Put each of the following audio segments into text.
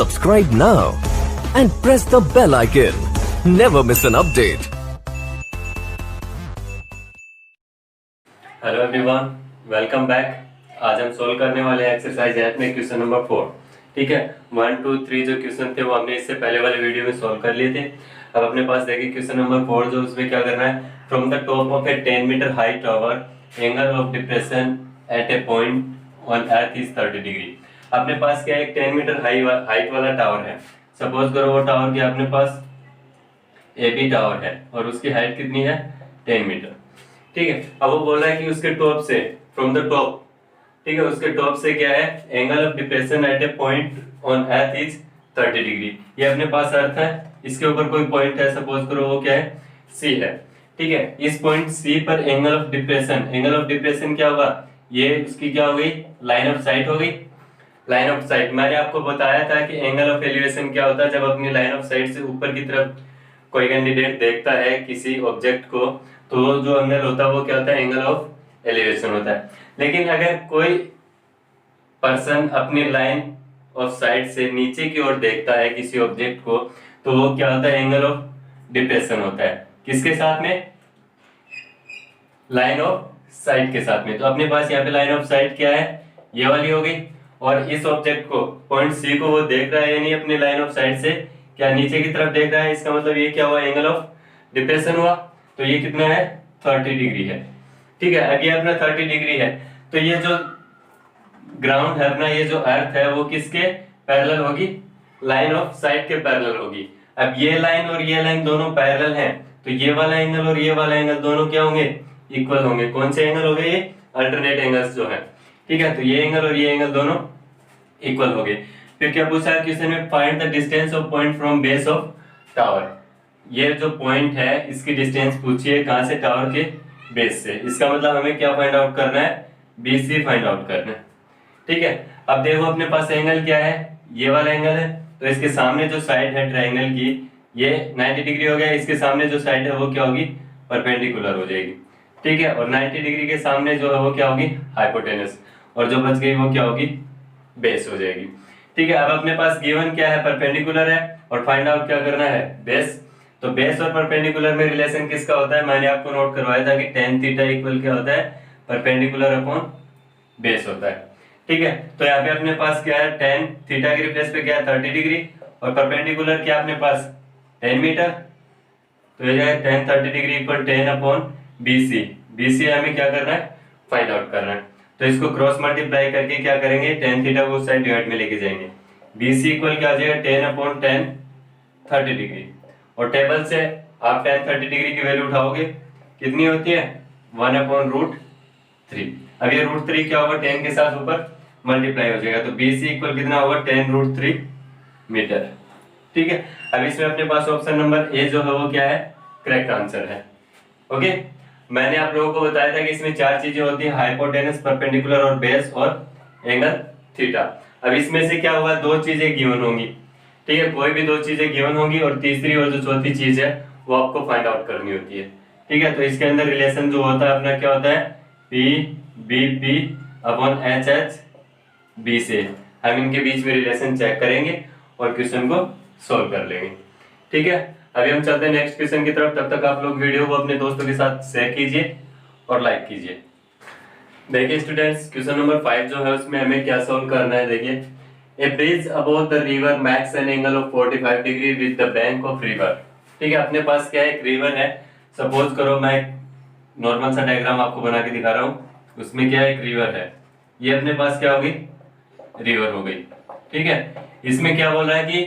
Subscribe now and press the bell icon. Never miss an update. Hello everyone, welcome back. आज हम solve करने वाले हैं exercise 8 में क्वेश्चन नंबर 4। ठीक है, 1, 2, 3 जो क्वेश्चन थे वो हमने इससे पहले वाले वीडियो में सोल्व कर लिए थे। अब अपने पास देखिए क्वेश्चन नंबर 4 जो उसमें क्या करना है, from the top of a 10 metre high tower angle of depression at a point on earth is 30 degree. अपने पास क्या है, एक 10 मीटर हाइट वाला टावर है। सपोज करो वो टावर क्या अपने पास ए बी टावर है और उसकी हाइट कितनी है, 10 मीटर। ठीक है, अब वो बोल रहा है कि उसके टॉप से, फ्रॉम द टॉप, ठीक है, उसके टॉप से क्या है, angle of depression at a point on earth is 30 degree. ये अपने पास अर्थ है, इसके ऊपर कोई पॉइंट है, सपोज करो वो क्या है, सी है। ठीक है, इस पॉइंट सी पर angle of depression, angle of depression क्या होगा, ये उसकी क्या हो गई, लाइन ऑफ साइट हो गई। लाइन ऑफ साइट मैंने आपको बताया था कि एंगल ऑफ एलिवेशन क्या होता है, जब अपनी लाइन ऑफ साइट से ऊपर की तरफ कोई कैंडिडेट देखता है किसी ऑब्जेक्ट को, तो जो एंगल होता है वो क्या होता है, एंगल ऑफ एलिवेशन होता है। लेकिन अगर कोई पर्सन अपनी लाइन ऑफ साइट से नीचे की ओर देखता है किसी ऑब्जेक्ट को, तो वो क्या होता है, एंगल ऑफ डिप्रेशन होता है। किसके साथ में, लाइन ऑफ साइट के साथ में। तो अपने पास यहाँ पे लाइन ऑफ साइट क्या है, ये वाली हो गई, और इस ऑब्जेक्ट को, पॉइंट सी को वो देख रहा है यानी अपनी लाइन ऑफ साइट से क्या नीचे की तरफ देख रहा है, इसका मतलब ये क्या हुआ, एंगल ऑफ डिप्रेशन हुआ। तो ये कितना है, 30 डिग्री है। ठीक है, अब ये अपना 30 डिग्री है, तो ये जो ग्राउंड है अपना, ये जो अर्थ है वो किसके पैरेलल होगी, लाइन ऑफ साइट के पैरेलल होगी। अब ये लाइन और ये लाइन दोनों पैरेलल हैं, तो ये वाला एंगल और ये वाला एंगल दोनों क्या होंगे, इक्वल होंगे। कौन से एंगल हो गए, ये अल्टरनेट एंगल्स जो है। ठीक है, तो ये एंगल और ये एंगल दोनों इक्वल हो गए। फिर क्या पूछा है क्वेश्चन में, find the distance of point from base of tower. ये जो पॉइंट है इसकी डिस्टेंस पूछिए कहां से, टावर के बेस से। इसका मतलब हमें क्या फाइंड आउट करना है, BC फाइंड आउट करना है। ठीक है, अब देखो अपने पास एंगल क्या है, ये वाला एंगल है, तो इसके सामने जो साइड है ट्रायंगल की, ये 90 डिग्री हो गया। इसके सामने जो साइड है वो क्या होगी, परपेंडिकुलर हो जाएगी। ठीक है, और 90 डिग्री के सामने जो है वो क्या होगी, हाइपोटेनस, और जो बच गई वो क्या होगी, बेस हो जाएगी। ठीक है, अब अपने पास गिवन क्या है, परपेंडिकुलर है, और फाइंड आउट क्या करना है, बेस। तो बेस और परपेंडिकुलर में रिलेशन किसका होता है, मैंने आपको नोट करवाया था कि tan थीटा इक्वल क्या होता है, परपेंडिकुलर अपॉन बेस होता है। ठीक है, तो यहाँ पे अपने पास क्या है, tan थीटा के रिप्लेस पे क्या है, 30 डिग्री, और परपेंडिकुलर क्या अपने पास 10 मीटर, तो ये जाएगा tan 30 degree equal 10 upon BC। BC हमें क्या करना है, फाइंड आउट करना है। तो इसको क्रॉस मल्टीप्लाई करके क्या करेंगे, tan थीटा को उस साइड डिवाइड में लेके जाएंगे। BC इक्वल क्या आ जाएगा, 10 अपॉन 10 30 डिग्री, और टेबल से आप tan 30 डिग्री की वैल्यू उठाओगे, कितनी होती है, 1 अपॉन रूट 3। अब ये रूट 3 क्या होगा, 10 के साथ ऊपर मल्टीप्लाई हो जाएगा, तो BC इक्वल कितना होगा, 10 रूट 3 मीटर। ठीक है, अब इसमें अपने पास ऑप्शन नंबर ए जो है वो क्या है, करेक्ट आंसर है। ओके, मैंने आप लोगों को बताया था कि इसमें 4 चीजें होती है, हाइपोटेनस, परपेंडिकुलर और बेस और एंगल थीटा। अब इसमें से क्या होगा, 2 चीजें गिवन होंगी। ठीक है, कोई भी 2 चीजें गिवन होंगी, और तीसरी और जो चौथी चीज है वो आपको फाइंड आउट करनी होती है। ठीक है, तो इसके अंदर रिलेशन जो होता है अपना क्या होता है, PBP अपॉन HHB से हम इनके बीच में रिलेशन चेक करेंगे और क्वेश्चन को सोल्व कर लेंगे। ठीक है, अभी हम चलते हैं नेक्स्ट क्वेश्चन की तरफ। तब तक आप लोग वीडियो को अपने दोस्तों के साथ शेयर कीजिए और लाइक कीजिए। देखिए स्टूडेंट्स, क्वेश्चन नंबर 5 जो है उसमें हमें क्या सोल्व करना है। देखिए, a bridge above the river max an angle of 45 degree with the bank of river. ठीक है, अपने पास क्या है, एक रिवर है। सपोज करो मैं नॉर्मल सा डायग्राम आपको बना के दिखा रहा हूँ, उसमें क्या है, एक रिवर है। ये अपने पास क्या होगी, रिवर हो गई। ठीक है, इसमें क्या बोल रहा है कि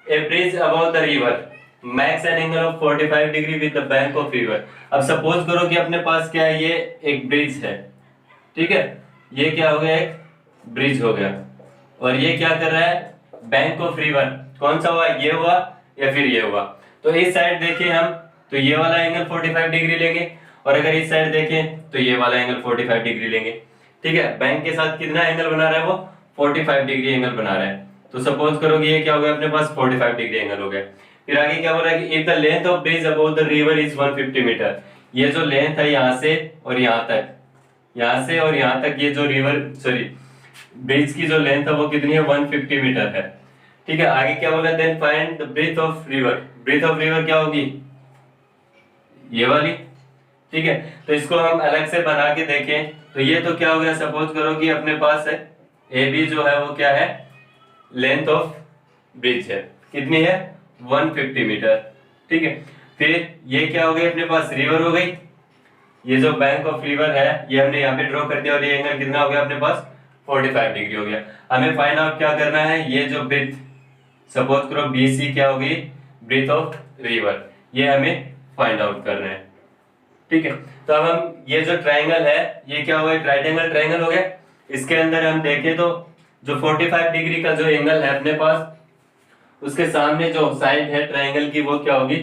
a bridge above the river max an angle of 45 degree with the bank of river. अब सपोज करो कि अपने पास क्या है, ये एक ब्रिज है। ठीक है, ये क्या हो गया, एक ब्रिज हो गया, और ये क्या कर रहा है, बैंक ऑफ रिवर। कौन सा हुआ, ये हुआ या फिर ये हुआ। तो इस साइड देखें हम, तो ये वाला एंगल 45 डिग्री लेंगे, और अगर इस साइड देखें तो ये वाला एंगल 45 डिग्री लेंगे। ठीक है, बैंक के साथ कितना एंगल बना रहा है वो, 45 डिग्री एंगल बना रहा है। तो सपोज करो कि ये क्या हो गया, अपने पास 45 डिग्री एंगल हो गया। फिर आगे क्या बोल रहा है कि if the length of bridge above the river is 150 metre. ये जो लेंथ है यहाँ से और यहाँ तक, यहाँ से और यहाँ तक, ये जो रिवर ब्रिज की जो लेंथ है वो कितनी है, 150 मीटर है। ठीक है, आगे क्या बोला, then find the breadth of river. Breadth of river क्या होगी, ये वाली। ठीक है, तो इसको हम अलग से बना के देखें तो ये तो क्या हो गया, सपोज करो कि अपने पास है ए बी जो है वो क्या है, लेंथ ऑफ ब्रिज है, कितनी है 150 मीटर। ठीक है, फिर ये क्या हो गई अपने पास, रिवर हो गई। ये जो बैंक ऑफ रिवर है ये हमने यहाँ पे ड्रॉ कर दिया और ये एंगल कितना हो गया अपने पास 45 डिग्री हो गया। हमें फाइंड आउट क्या करना है, ये जो ब्रिथ, सपोज करो BC क्या होगी, ब्रीथ ऑफ रिवर, ये हमें फाइंड आउट करना है। ठीक है, तो अब हम ये जो ट्रायंगल है ये क्या हो गया, राइट एंगल ट्रायंगल हो गया। इसके अंदर हम देखें तो जो 45 डिग्री का जो एंगल है अपने पास, उसके सामने जो साइड है ट्रायंगल की वो क्या होगी,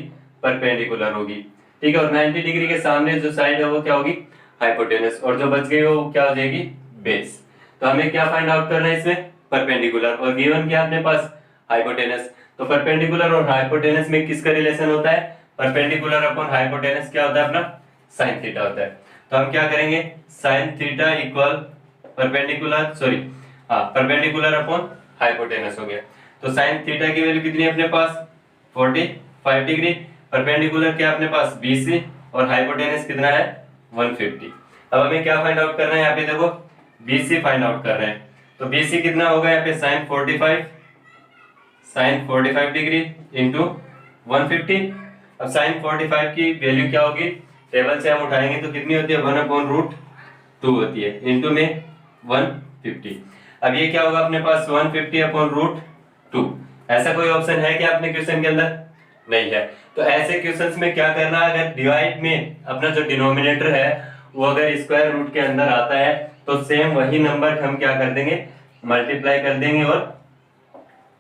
परपेंडिकुलर होगी। ठीक है, और 90 डिग्री के सामने जो साइड है वो क्या होगी, हाइपोटेनस, और जो बच गई वो क्या हो जाएगी, बेस। तो हमें क्या फाइंड आउट करना है इसमें, परपेंडिकुलर, और गिवन क्या अपने पास, हाइपोटेनस। तो परपेंडिकुलर और हाइपोटेनस में किसका रिलेशन होता है, परपेंडिकुलर अपॉन हाइपोटेनस क्या होता है अपना, साइन थीटा होता है। तो हम क्या करेंगे, sine theta equal perpendicular, sorry हाँ, परपेंडिकुलर अपॉन हाइपोटेनस हो गया। तो साइन थीटा की वैल्यू कितनी है अपने पास 45 डिग्री, परपेंडिकुलर क्या अपने पास BC, और हाइपोटेनस कितना है 150। अब हमें क्या फाइंड आउट करना है, यहाँ पे देखो BC फाइंड आउट कर रहे हैं। तो BC कितना होगा यहाँ पे साइन 45 डिग्री इंटू 150। अब साइन 45 की वैल्यू क्या होगी, टेबल से हम उठाएंगे तो कितनी होती है 1/√2 होती है, इंटू में 150। अब ये क्या होगा अपने पास 150/√2। ऐसा कोई ऑप्शन है क्या अपने क्वेश्चन के अंदर, नहीं है। तो ऐसे क्वेश्चंस में क्या करना, अगर डिवाइड में अपना जो डिनोमिनेटर है वो अगर स्क्वायर रूट के अंदर आता है तो सेम वही नंबर हम क्या कर देंगे, मल्टीप्लाई कर देंगे और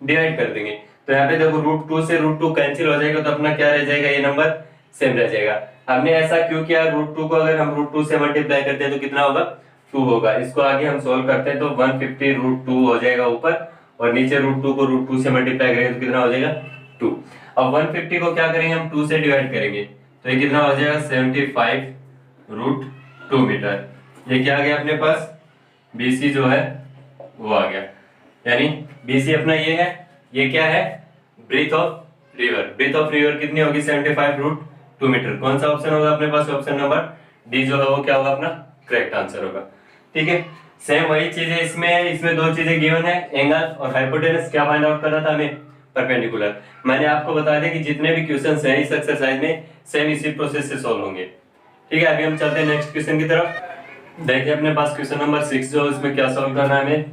डिवाइड कर देंगे। तो यहाँ पे देखो √2 से √2 कैंसिल हो जाएगा, तो अपना क्या रह जाएगा, ये नंबर सेम रह जाएगा। हमने ऐसा क्यों किया, √2 को अगर हम √2 से मल्टीप्लाई करते हैं तो कितना होगा 2 होगा। इसको आगे हम सोल्व करते हैं तो 150√2 हो जाएगा ऊपर, और नीचे √2 को √2 से मल्टीप्लाई करेंगे तो कितना हो जाएगा 2। अब 150 को क्या करेंगे हम 2 से डिवाइड करेंगे तो ये कितना हो जाएगा 75√2 मीटर। ये क्या आ गया अपने पास, BC जो है वो आ गया, यानी BC अपना ये है, ये क्या है, breadth of river. Breadth of river कितनी होगी 75√2 मीटर। कौन सा ऑप्शन होगा अपने पास, ऑप्शन नंबर D जो है वो क्या होगा अपना करेक्ट आंसर होगा। ठीक है, सेम वही चीज है इसमें दो चीजें गिवन है, एंगल और हाइपोटेनस। क्या फाइंड आउट करना था हमें, परपेंडिकुलर। मैंने आपको बता दिया कि जितने भी क्वेश्चंस हैं इस एक्सरसाइज में सेम इसी प्रोसेस से सॉल्व होंगे। ठीक है, अभी हम चलते हैं नेक्स्ट क्वेश्चन की तरफ। देखिए अपने पास क्वेश्चन नंबर 6 जो इसमें क्या सॉल्व करना है हमें,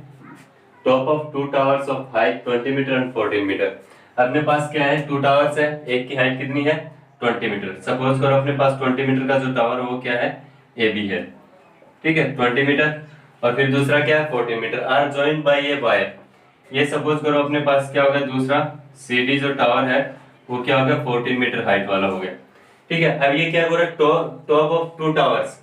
top of 2 towers of height 20 metre and 14 metre. अपने पास क्या है, 2 टावर्स है, एक की हाइट कितनी है 20 मीटर। सपोज करो अपने पास 20 मीटर का जो टावर है वो क्या है, AB है। ठीक है, 20 मीटर, और फिर दूसरा क्या है 14 metre, are joined by a wire. ये सपोज करो अपने पास क्या होगा, दूसरा CD जो टावर है वो क्या हो गया 14 मीटर हाइट वाला हो गया। ठीक है, अब ये क्या बोल रहा है, top of 2 towers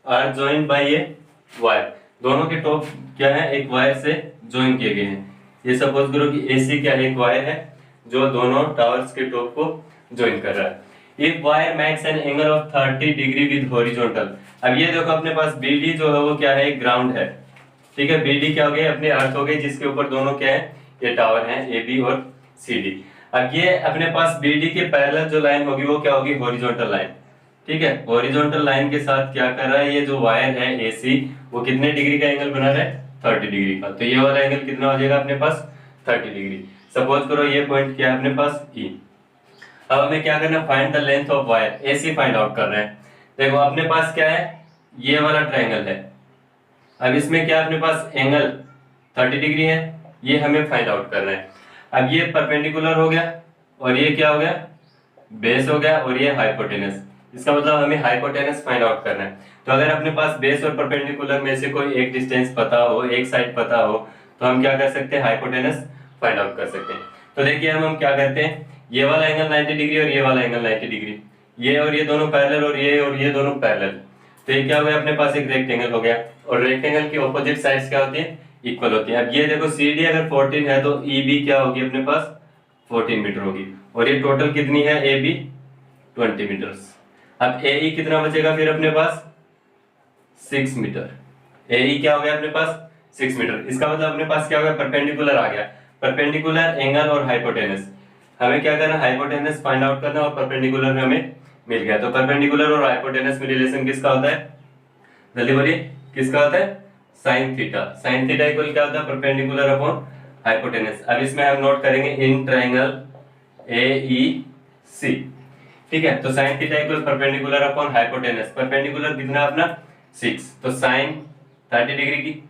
are joined by a wire. दोनों के टॉप क्या है, एक वायर से ज्वाइन किए गए हैं। ये सपोज करो कि AC क्या है, एक वायर है जो दोनों टावर्स के टॉप को ज्वाइन कर रहा है। If wire makes an angle of 30 degree with horizontal. अब ये देखो अपने पास BD जो है वो क्या है, एक ग्राउंड है। ठीक है, BD क्या हो गया, अपने अर्थ हो गई, जिसके ऊपर दोनों क्या है, ये टावर है AB और CD। अब ये अपने पास BD के पैरेलल जो लाइन होगी वो क्या होगी, हॉरिजॉन्टल लाइन। ठीक है, हॉरिजॉन्टल लाइन के साथ क्या कर रहा है, ये जो वायर है AC वो कितने डिग्री का एंगल बना रहा है 30 डिग्री का। तो ये वाला एंगल कितना हो जाएगा अपने पास 30 डिग्री। सपोज करो ये पॉइंट क्या है अपने पास E। अब हमें क्या करना है, find the length of wire, AC find out कर रहे हैं। देखो अपने पास क्या है, ये वाला ट्रायंगल है। अब इसमें क्या अपने पास एंगल 30 डिग्री है, ये हमें फाइंड आउट करना है। अब ये परपेंडिकुलर हो गया और ये क्या हो गया, बेस हो गया, और ये हाइपोटेनस। इसका मतलब हमें हाइपोटेनस फाइंड आउट करना है। तो अगर अपने पास बेस और परपेंडिकुलर में से कोई एक डिस्टेंस पता हो, एक साइड पता हो, तो हम क्या कर सकते हैं, हाइपोटेनस फाइंड आउट कर सकते हैं। तो देखिए हम क्या करते हैं, ये वाला एंगल 90 डिग्री और ये वाला एंगल 90 डिग्री, ये और ये दोनों पैरेलल और ये दोनों पैरेलल। तो ये क्या हो गया अपने पास, एक रेक्टेंगल हो गया, और रेक्टेंगल की ऑपोजिट साइड्स क्या होती है, इक्वल होती है। अब ये देखो CD अगर 14 है तो EB क्या होगी अपने पास 14 मीटर होगी, और ये टोटल कितनी है AB 20 मीटर्स। अब AE कितना बचेगा फिर अपने पास 6 मीटर। AE क्या हो गया अपने पास 6 मीटर। इसका मतलब अपने पास क्या हो गया, परपेंडिकुलर आ गया। परपेंडिकुलर, एंगल और हाइपोटेनस। हमें क्या करना, हाइपोटेनस फाइंड आउट करना और परपेंडिकुलर हमें मिल गया। तो परपेंडिकुलर और हाइपोटेनस में रिलेशन किसका होता है, जल्दी बोलिए किसका होता है, sine theta. Sine theta equal क्या होता है, परपेंडिकुलर अपॉन हाइपोटेनस। अब इसमें हम नोट करेंगे इन ट्रायंगल AEC, ठीक है। तो sine theta equal perpendicular upon hypotenuse, perpendicular कितना अपना 6, तो साइन 30 डिग्री की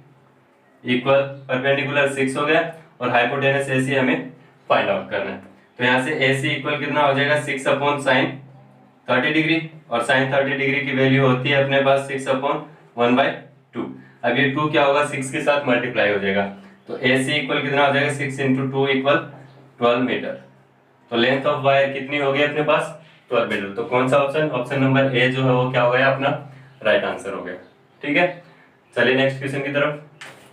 इक्वल परपेंडिकुलर 6 हो गया, और हाइपोटेनस AC हमें फाइंड आउट करना है। तो यहाँ से AC इक्वल कितना हो जाएगा, 6 अपॉन साइन 30 डिग्री, और साइन 30 डिग्री की वैल्यू होती है अपने पास 6 अपॉन 1/2। अब ये 2 क्या होगा, 6 के साथ मल्टीप्लाई हो जाएगा, तो AC इक्वल कितना हो जाएगा, 6 × 2 इक्वल 12 मीटर। तो लेंथ ऑफ वायर कितनी होगी अपने पास, 12 मीटर। तो कौन सा ऑप्शन, ऑप्शन नंबर ए जो है वो क्या हो गया अपना राइट आंसर हो गया, ठीक है। चलिए नेक्स्ट क्वेश्चन की तरफ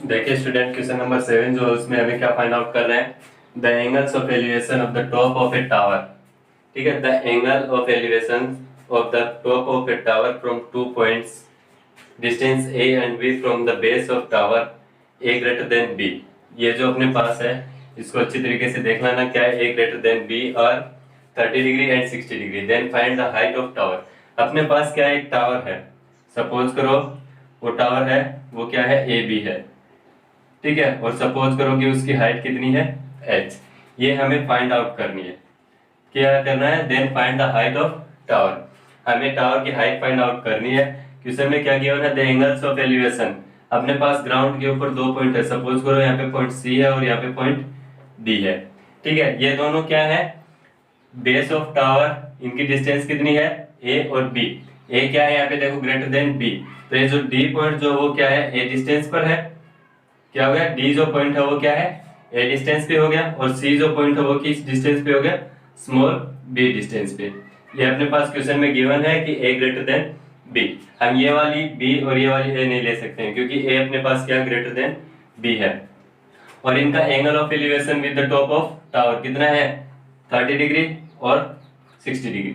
देखिए स्टूडेंट। क्वेश्चन नंबर 7 जो है उसमें हमें क्या फाइंड आउट कर रहे हैं, the angles of elevation of the top of A tower, ठीक है। The angle of elevation of the top of A tower from 2 points, distance A and B from the base of tower A greater than B। ये जो अपने पास है इसको अच्छी तरीके से देख लेना, क्या है, A ग्रेटर देन B और 30 degree and 60 degree. Then find the height of tower. अपने पास क्या है, एक टावर है, सपोज करो वो टावर है वो क्या है, AB है, ठीक है। और सपोज करो कि उसकी हाइट कितनी है, H। ये हमें फाइंड आउट करनी है, क्या करना है, then find the height of tower. हमें टावर की हाइट फाइंड आउट करनी है। क्वेश्चन में क्या किया है, द एंगल्स ऑफ एलिवेशन। अपने पास ग्राउंड के ऊपर 2 पॉइंट है, सपोज करो यहाँ पे पॉइंट C है और यहाँ पे पॉइंट D है, ठीक है। ये दोनों क्या है, बेस ऑफ टावर, इनकी डिस्टेंस कितनी है, A और B। A क्या है यहाँ पे देखो, ग्रेटर देन B, तो ये जो D पॉइंट जो वो क्या है, A डिस्टेंस पर है, क्या हो गया, D जो पॉइंट है वो क्या है, A डिस्टेंस पे हो गया, और C जो पॉइंट है वो किस डिस्टेंस पे हो गया, स्मॉल B डिस्टेंस पे। ये अपने पास क्वेश्चन में गिवन है कि A ग्रेटर देन B। हम ये वाली B और ये वाली A नहीं ले सकते हैं क्योंकि A अपने पास क्या ग्रेटर देन B है। और इनका angle of elevation with the top of tower कितना है, 30 डिग्री और 60 डिग्री,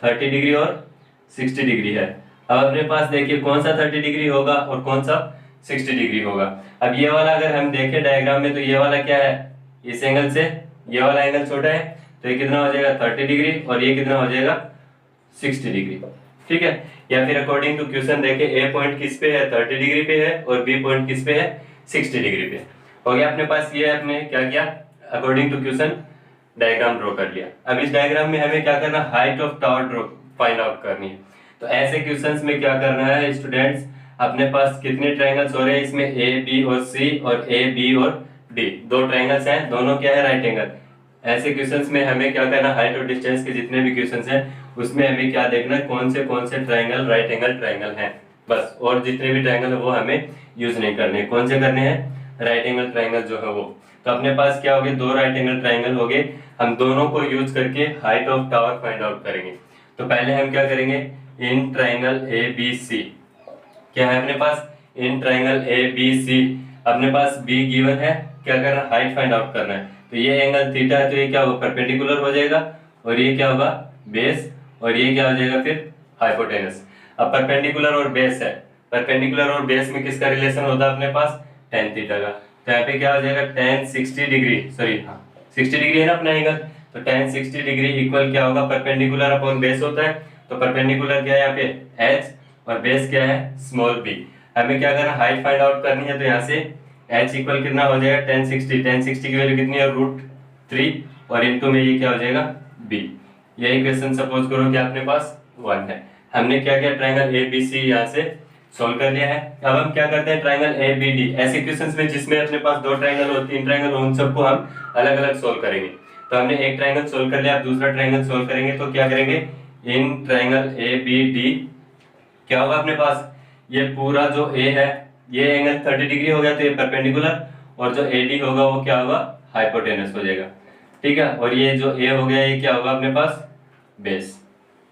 30 डिग्री और 60 डिग्री है। अब अपने पास देखिए कौन सा 30 डिग्री होगा और कौन सा 60 डिग्री होगा। अब ये वाला अगर हम देखें डायग्राम में तो ये वाला क्या है, इस एंगल से ये वाला एंगल छोटा है, तो ये कितना हो जाएगा 30 डिग्री, और ये कितना हो जाएगा 60 डिग्री, ठीक है। या फिर अकॉर्डिंग टू क्वेश्चन देखें, ए पॉइंट किस पे है, 30 डिग्री पे है, और बी पॉइंट किस पे है, 60 डिग्री पे। हो गया अपने पास, ये अपने क्या किया, according to question diagram draw कर लिया। अब इस डायग्राम में हमें क्या करना, height of tower draw find out करनी है। तो ऐसे क्वेश्चंस में क्या करना है स्टूडेंट्स, अपने पास कितने ट्रायंगल्स हो रहे हैं इसमें, A B और C, और A B और D, 2 ट्रायंगल्स हैं, दोनों क्या है, राइट एंगल। ऐसे क्वेश्चंस में हमें क्या करना, हाइट और डिस्टेंस के जितने भी क्वेश्चंस हैं उसमें हमें क्या देखना, कौन से ट्रायंगल राइट एंगल ट्रायंगल हैं, बस। और जितने भी ट्रायंगल है वो हमें यूज नहीं करने। कौन से करने हैं, राइट एंगल ट्रायंगल जो है वो। तो अपने पास क्या हो गए, 2 राइट एंगल ट्रायंगल हो गए। हम दोनों को यूज करके height of tower find out करेंगे। तो पहले हम क्या करेंगे, इन ट्रायंगल ABC, क्या है अपने पास, इन ट्रायंगल ABC अपने पास B गिवन है, क्या करना, हाइट फाइंड आउट करना है। तो ये एंगल थीटा है, तो ये क्या होगा, परपेंडिकुलर हो जाएगा, और ये क्या होगा, बेस, और ये क्या हो जाएगा फिर हाइपोटेनस। अब परपेंडिकुलर और बेस है, परपेंडिकुलर और बेस में किसका रिलेशन होता है अपने पास, tan थीटा का। तो यहाँ पे क्या हो जाएगा, tan 60 डिग्री, सॉरी हाँ 60 डिग्री है ना अपना एंगल, तो tan 60 डिग्री इक्वल क्या होगा, परपेंडिकुलर अपॉन बेस होता है। तो परपेंडिकुलर क्या है यहाँ पे h, और बेस क्या है स्मॉल b। हमें क्या करना, हाइट फाइंड आउट करनी है। तो यहाँ से h इक्वल कितना हो जाएगा, tan 60 की वैल्यू कितनी है, √3, और इनटू में ये क्या हो जाएगा b। यही क्वेश्चन सपोज करो कि अपने पास 1 है। हमने क्या किया, ट्रायंगल ABC यहाँ से सॉल्व कर लिया है। अब हम क्या करते हैं, ट्रायंगल ABD, ऐसे क्वेश्चंस में जिसमें अपने पास 2 ट्रायंगल हो, 3 ट्रायंगल हो, उन सबको हम अलग अलग सॉल्व करेंगे। तो हमने एक ट्रायंगल सॉल्व कर लिया, अब दूसरा ट्रायंगल सॉल्व करेंगे। तो क्या करेंगे, इन ट्रायंगल ABD क्या होगा अपने पास, ये पूरा जो A है ये एंगल 30 डिग्री हो गया, तो ये परपेंडिकुलर, और जो AD होगा वो क्या होगा, हाइपोटेनस हो जाएगा, ठीक है। और ये जो A हो गया ये क्या होगा अपने पास, बेस,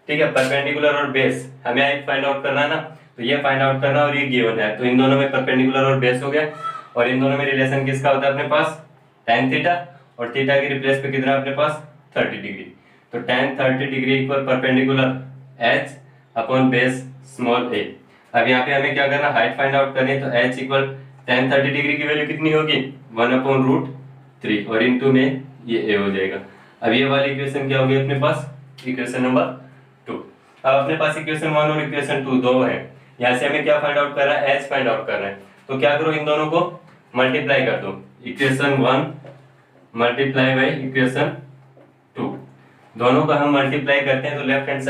ठीक है। परपेंडिकुलर और बेस हमें हाइट फाइंड आउट करना है ना, तो ये फाइंड आउट करना, और ये गिवन है। तो इन दोनों में परपेंडिकुलर और बेस हो गया, और इन दोनों में रिलेशन किसका होता है अपने पास, tan थीटा, और थीटा के रिप्लेस पे कितना अपने पास 30 डिग्री। तो tan 30 degree equal perpendicular h upon base small a। अब यहाँ पे हमें क्या करना, हाइट फाइंड आउट करनी है। तो h इक्वल tan 30 डिग्री की वैल्यू कितनी होगी, 1/√3, 3 और इनटू में ये ए हो जाएगा। अब ये वाली इक्वेशन क्या होगी अपने पास, इक्वेशन नंबर 2। अब अपने पास इक्वेशन 1 और इक्वेशन 2 दो है। यहाँ से हमें क्या फाइंड आउट करना है, एच फाइंड आउट करना है। तो क्या करो, इन दोनों को मल्टीप्लाई कर दो, इक्वेशन 1 मल्टीप्लाई बाई इक्वेशन 2। दोनों का हम मल्टीप्लाई करते हैं तो लेफ्ट हैंड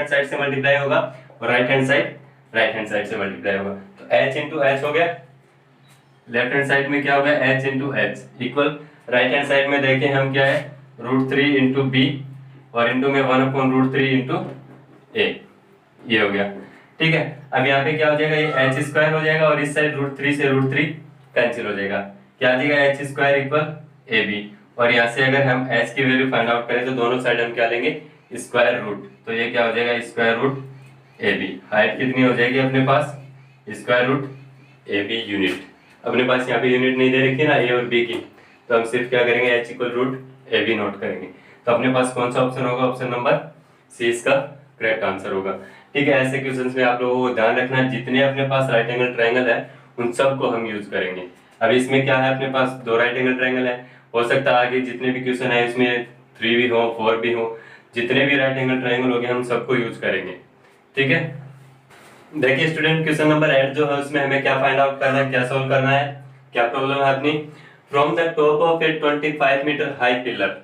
साइड से मल्टीप्लाई होगा और राइट हैंड साइड से मल्टीप्लाई होगा। तो h इंटू एच हो गया, लेफ्ट हैंड साइड में क्या होगा h into H equal right hand side में देखें हम क्या है √3 इंटू बी और इंटू में 1/√3 इंटू ए, ये हो गया। ठीक है, अब यहाँ पे क्या हो जाएगा, ये h स्क्वायर हो जाएगा और इस साइड √3 से √3 कैंसिल हो जाएगा, क्या आ जाएगा h square equal A B. और यहाँ से अगर हम h की वैल्यू फाइंड आउट करें तो दोनों साइड हम क्या लेंगे, स्क्वायर रूट। तो ये क्या हो जाएगा, square root A B. Height कितनी हो जाएगी अपने पास, square root A B unit. अपने पास यहाँ पे यूनिट नहीं दे रखी ना ए और बी की, तो हम सिर्फ क्या करेंगे, h equal root A B note करेंगे। तो अपने पास कौन सा ऑप्शन होगा, ऑप्शन नंबर सी इसका करेक्ट आंसर होगा। ठीक है, ऐसे क्वेश्चंस में आप लोगों को ध्यान रखना, जितने अपने पास राइट एंगल ट्रायंगल है उन सबको हम यूज करेंगे। अब इसमें क्या है, अपने पास दो राइट एंगल ट्रायंगल है, हो सकता है आगे जितने भी क्वेश्चन है इसमें 3 भी हो 4 भी हो, जितने भी राइट एंगल ट्रायंगल हो गए हम सबको यूज करेंगे। ठीक है, देखिए स्टूडेंट, क्वेश्चन नंबर 8 जो है उसमें हमें क्या फाइंड आउट करना है, क्या सोल्व करना है, क्या प्रॉब्लम है अपनी। From the top of a 25 metre high pillar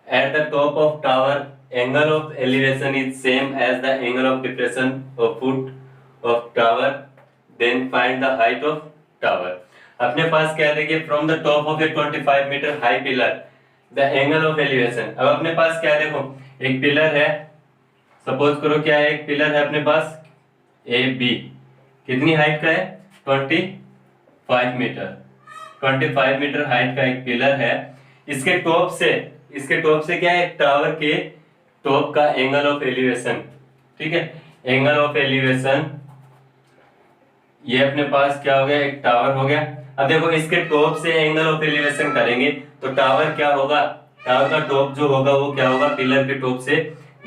at the top of tower, angle of elevation is same as the angle of depression of foot of tower, then find the height of tower. अपने पास क्या देखिए, from the top of a 25 metre high pillar the angle of elevation. अब अपने पास क्या देखो, एक पिलर है, सपोज करो क्या है, एक पिलर है अपने पास ए बी, कितनी हाइट का है 25 मीटर, 25 मीटर हाइट का एक पिलर है। इसके टॉप से क्या है, एक टावर के टॉप का एंगल ऑफ एलिवेशन। ठीक है, एंगल ऑफ एलिवेशन, ये अपने पास क्या हो गया, एक टावर हो गया। अब देखो इसके टॉप से एंगल ऑफ एलिवेशन करेंगे तो टावर क्या होगा, टावर का टॉप जो होगा वो क्या होगा, पिलर के टॉप से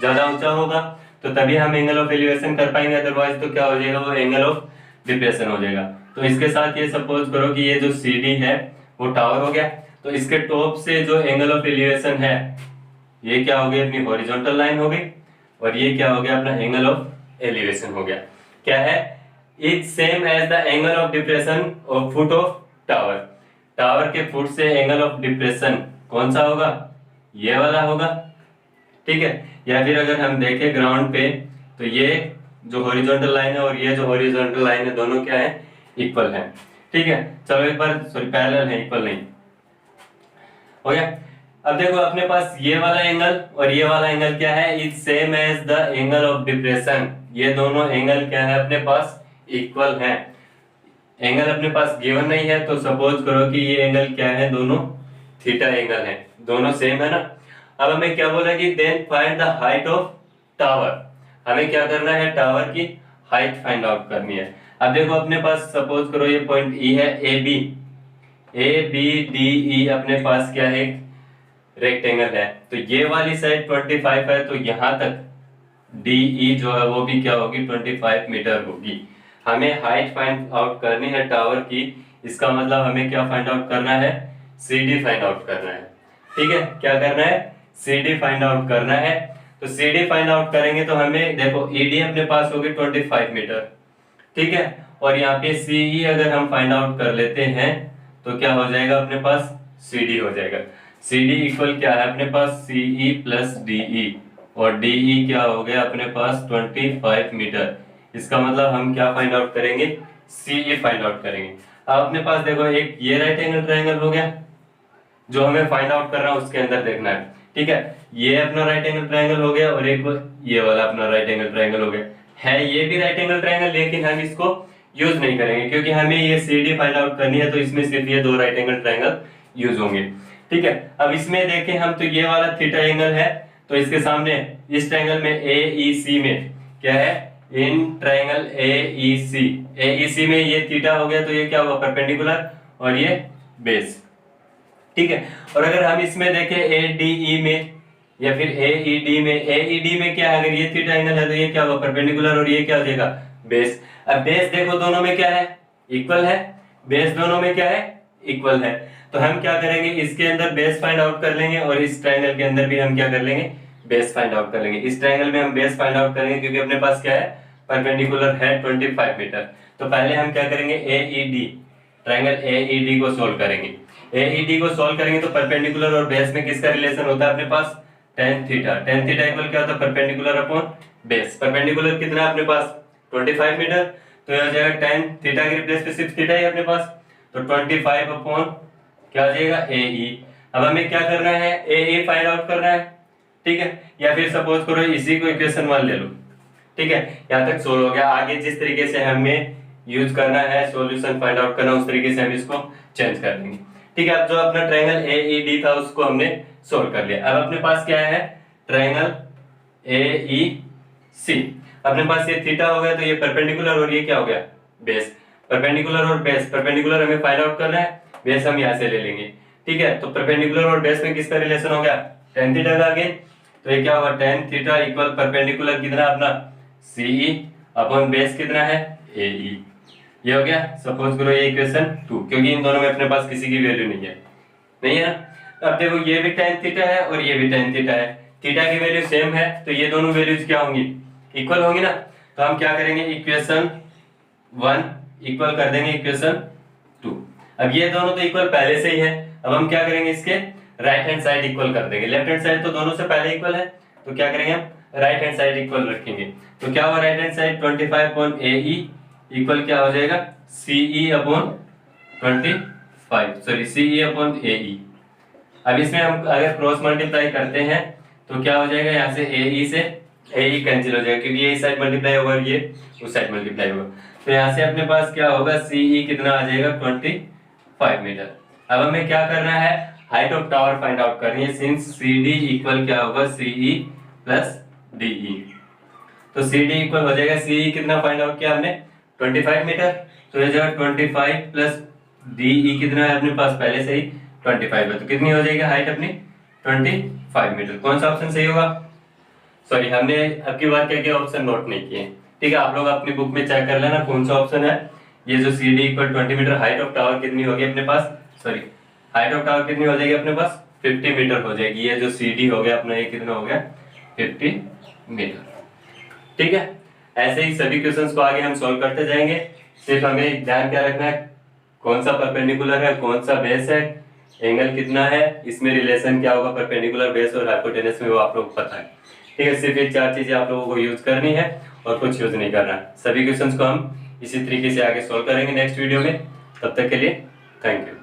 ज्यादा ऊंचा होगा, तो तभी हम एंगल ऑफ एलिवेशन कर पाएंगे, अदरवाइज तो क्या हो जाएगा, वो एंगल ऑफ डिप्रेशन हो जाएगा। तो इसके साथ ये सपोज करो कि ये जो CD है वो टावर हो गया, तो इसके टॉप से जो एंगल ऑफ एलिवेशन है ये क्या हो गई, अपनी हॉरिजॉन्टल लाइन हो गई, और ये क्या हो गया, अपना एंगल ऑफ एलिवेशन हो गया। क्या है, is same as the angle of depression of foot of tower. Tower के फुट से एंगल ऑफ डिप्रेशन कौन सा होगा, ये वाला होगा। ठीक है, या फिर अगर हम देखें ग्राउंड पे तो ये जो हॉरिजॉन्टल लाइन है और ये जो हॉरिजॉन्टल लाइन है दोनों क्या है, इक्वल है। ठीक है, चलो एक बार, सॉरी पैरेलल है, इक्वल नहीं हो गया। अब देखो अपने पास ये वाला एंगल और ये वाला एंगल क्या है, is same as the angle of depression. ये दोनों एंगल क्या है, अपने पास इक्वल है। एंगल अपने पास गिवन नहीं है तो सपोज करो कि ये एंगल क्या है, दोनों थीटा एंगल है, दोनों सेम है ना। अब हमें क्या बोला कि then find the height of tower. हमें क्या करना है, टावर की हाइट फाइंड आउट करनी है। अब देखो अपने पास सपोज करो ये पॉइंट E है, ए बी डी ई अपने पास क्या है, रेक्टेंगल है, तो ये वाली साइड 25 है, तो यहाँ तक DE जो है वो भी क्या होगी, 25 मीटर होगी। हमें हाइट फाइंड आउट करनी है टावर की, इसका मतलब हमें क्या फाइंड आउट करना है, CD फाइंड आउट करना है। ठीक है, क्या करना है, CD फाइंड आउट करना है। तो CD फाइंड आउट करेंगे तो हमें देखो ED अपने पास होगी 25 मीटर, ठीक है, और यहाँ पे CE अगर हम फाइंड आउट कर लेते हैं तो क्या हो जाएगा, अपने पास CD हो जाएगा। CD इक्वल क्या है अपने पास, CE प्लस DE, और DE क्या हो गया अपने पास 25 मीटर। इसका मतलब हम क्या फाइंड आउट करेंगे, CE फाइंड आउट करेंगे। अब अपने पास देखो एक ये राइट एंगल ट्रायंगल हो गया जो हमें फाइंड आउट करना है, उसके अंदर देखना है। ठीक है, ये अपना राइट एंगल ट्रायंगल हो गया और एक ये वाला अपना राइट एंगल ट्रायंगल हो गया है, ये भी राइट एंगल ट्रायंगल, लेकिन हम इसको यूज नहीं करेंगे क्योंकि हमें ये CD फाइंड आउट करनी है, तो इसमें सिर्फ ये दो राइट एंगल ट्रायंगल यूज होंगे। ठीक है, अब इसमें देखें हम तो ये वाला थीटा एंगल है, तो इसके सामने इस ट्रायंगल में AEC में क्या है, इन ट्रायंगल AEC में ये थीटा हो गया, तो ये क्या होगा, परपेंडिकुलर, और ये बेस। ठीक है, और अगर हम इसमें देखें ADE में या फिर AED में क्या है, अगर ये थीटा एंगल है तो ये क्या होगा, परपेंडिकुलर, और ये क्या हो जाएगा, बेस। अब बेस देखो दोनों में क्या है, इक्वल है, बेस दोनों में क्या है, इक्वल है। तो हम क्या करेंगे, इसके अंदर बेस फाइंड आउट कर लेंगे और इस ट्रायंगल के अंदर भी हम क्या कर लेंगे, बेस फाइंड आउट कर लेंगे। इस ट्रायंगल में हम बेस फाइंड आउट करेंगे क्योंकि अपने पास क्या है, परपेंडिकुलर है 25 मीटर। तो पहले हम क्या करेंगे, AED ट्रायंगल AED को सोल्व करेंगे। AED को सोल्व करेंगे तो परपेंडिकुलर और बेस में किसका रिलेशन होता है अपने पास, tan theta. tan theta equal क्या होता है, परपेंडिकुलर अपॉन बेस। परपेंडिकुलर कितना है अपने पास 25 मीटर, तो ये हो जाएगा tan थीटा के रिप्लेस पे सिर्फ थीटा ही अपने पास, तो 25 अपॉन क्या हो जाएगा AE। अब हमें क्या करना है, AE फाइंड आउट करना है, ठीक है। या फिर सपोज करो इसी को इक्वेशन 1 ले लो, ठीक है। यहाँ तक सोल्व हो गया। आगे जिस तरीके से हमें यूज करना है सॉल्यूशन फाइंड आउट करना, उस तरीके से हम इसको चेंज कर लेंगे, ठीक है। अब जो अपना ट्रायंगल AED था उसको हमने सोल्व कर लिया। अब अपने पास क्या है, ट्रायंगल AEC। अपने पास ये थीटा हो गया, तो ये परपेंडिकुलर और ये क्या हो गया, बेस। परपेंडिकुलर और बेस, परपेंडिकुलर हमें फाइंड आउट करना है, बेस हम यहाँ से ले लेंगे, ठीक है। तो परपेंडिकुलर और बेस में किसका रिलेशन हो गया, tan थीटा का। अगेन तो ये क्या होगा, tan थीटा इक्वल परपेंडिकुलर कितना अपना CE अपॉन बेस कितना है AE। ये हो गया। सपोज करो ये इक्वेशन 2, क्योंकि इन दोनों में अपने पास किसी की वैल्यू नहीं है ना। अब देखो ये भी tan थीटा है और ये भी tan थीटा है, थीटा की वैल्यू सेम है, तो ये दोनों वैल्यूज क्या होंगी, इक्वल होंगी ना। तो हम क्या करेंगे, इक्वेशन 1 इक्वल कर देंगे इक्वेशन 2। अब ये दोनों तो इक्वल पहले से ही है, अब हम क्या करेंगे, इसके राइट हैंड साइड इक्वल कर देंगे। लेफ्ट हैंड साइड तो दोनों से पहले इक्वल है, तो क्या करेंगे हम राइट हैंड साइड इक्वल रखेंगे। तो क्या होगा, right hand side 25 upon AE equal क्या हो जाएगा, CE upon 25, sorry CE upon AE। अब इसमें हम अगर क्रॉस मल्टीप्लाई करते हैं तो क्या हो जाएगा, यहाँ से AE से AE कैंसिल हो जाएगा, क्योंकि ये इस साइड मल्टीप्लाई होगा, ये उस साइड मल्टीप्लाई होगा। तो यहाँ से अपने पास क्या होगा, CE कितना आ जाएगा 25 मीटर। अब हमें क्या करना है, height of tower find out करनी है, सिंस CD इक्वल क्या होगा, CE प्लस DE। तो CD इक्वल हो जाएगा, CE कितना फाइंड आउट किया हमने 25 मीटर, तो ये जाएगा 25 प्लस DE कितना है अपने पास पहले से ही 25 है, तो कितनी हो जाएगी हाइट अपनी 25 मीटर। कौन सा ऑप्शन सही होगा, सॉरी हमने अब की बार क्या ऑप्शन नोट नहीं किए, ठीक है। आप लोग अपनी बुक में चेक कर लेना कौन सा ऑप्शन है। ये जो CD equal 20 metre, height of tower कितनी होगी अपने पास, सॉरी हाइट ऑफ टावर कितनी हो जाएगी अपने पास 50 मीटर हो जाएगी। ये जो CD हो गया अपना, ये कितना हो गया 50 मीटर, ठीक है। ऐसे ही सभी क्वेश्चंस को आगे हम सॉल्व करते जाएंगे। सिर्फ हमें ध्यान क्या रखना है, कौन सा परपेंडिकुलर है, कौन सा बेस है, एंगल कितना है, इसमें रिलेशन क्या होगा परपेंडिकुलर, बेस और हाइपोटेनस में, वो आप लोग को पता है, ठीक है। सिर्फ ये 4 चीजें आप लोगों को यूज करनी है और कुछ यूज नहीं करना। सभी क्वेश्चंस को हम इसी तरीके से आगे सॉल्व करेंगे नेक्स्ट वीडियो में। तब तक के लिए थैंक यू।